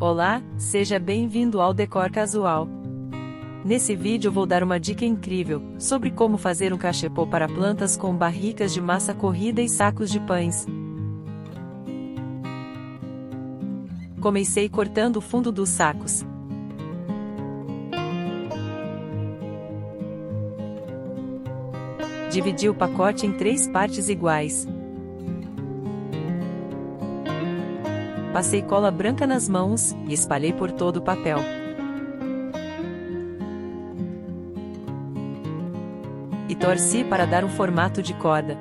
Olá, seja bem-vindo ao Decor Casual. Nesse vídeo vou dar uma dica incrível sobre como fazer um cachepô para plantas com barricas de massa corrida e sacos de pães. Comecei cortando o fundo dos sacos. Dividi o pacote em 3 partes iguais. Passei cola branca nas mãos e espalhei por todo o papel. E torci para dar um formato de corda.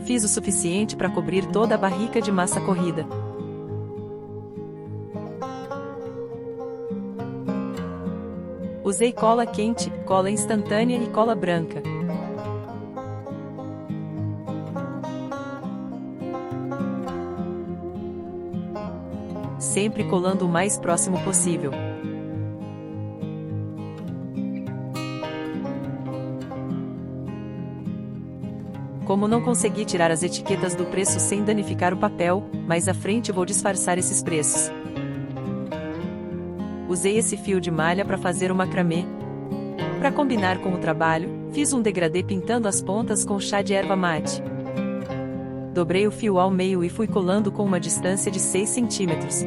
Fiz o suficiente para cobrir toda a barrica de massa corrida. Usei cola quente, cola instantânea e cola branca. Sempre colando o mais próximo possível. Como não consegui tirar as etiquetas do preço sem danificar o papel, mais à frente vou disfarçar esses preços. Usei esse fio de malha para fazer o macramê. Para combinar com o trabalho, fiz um degradê pintando as pontas com chá de erva mate. Dobrei o fio ao meio e fui colando com uma distância de 6 centímetros.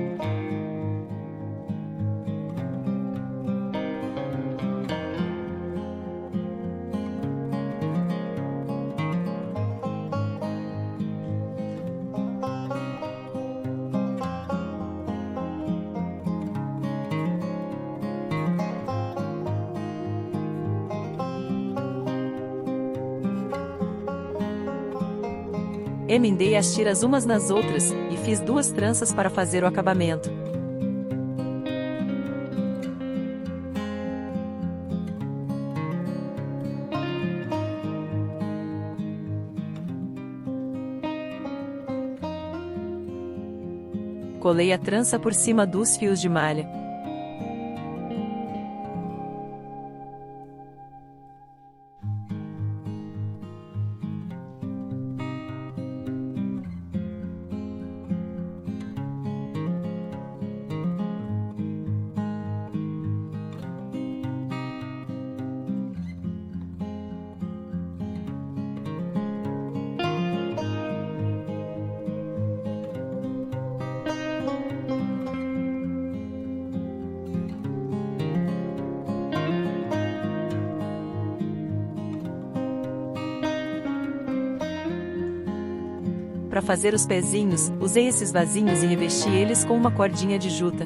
Emendei as tiras umas nas outras, e fiz 2 tranças para fazer o acabamento. Colei a trança por cima dos fios de malha. Para fazer os pezinhos, usei esses vasinhos e revesti eles com uma cordinha de juta.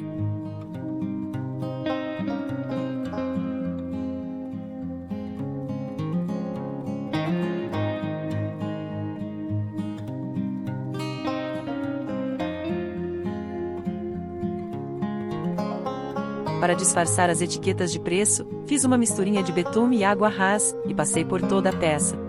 Para disfarçar as etiquetas de preço, fiz uma misturinha de betume e água ras, e passei por toda a peça.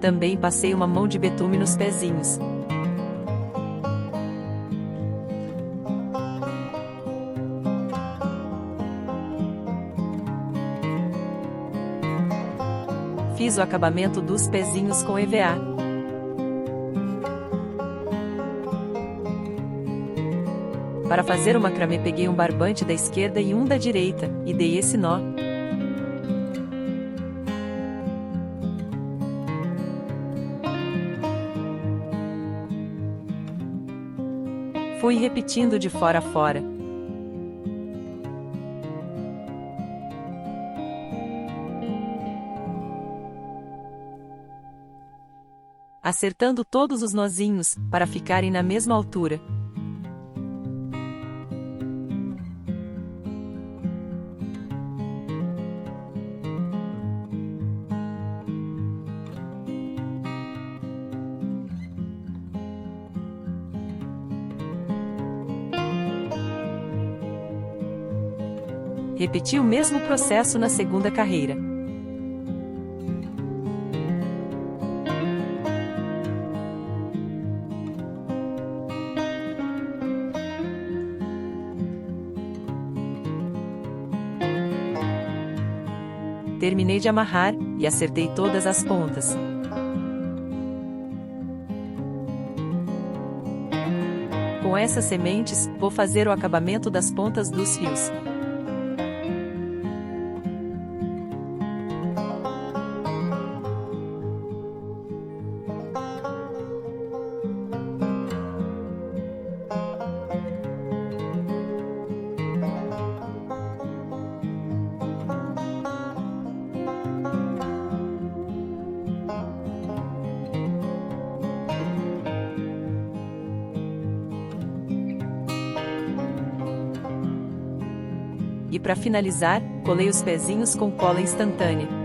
Também passei uma mão de betume nos pezinhos. Fiz o acabamento dos pezinhos com EVA. Para fazer o macramê peguei um barbante da esquerda e um da direita, e dei esse nó. Fui repetindo de fora a fora. acertando todos os nozinhos, para ficarem na mesma altura. Repeti o mesmo processo na segunda carreira. Terminei de amarrar, e acertei todas as pontas. Com essas sementes, vou fazer o acabamento das pontas dos fios. E para finalizar, colei os pezinhos com cola instantânea.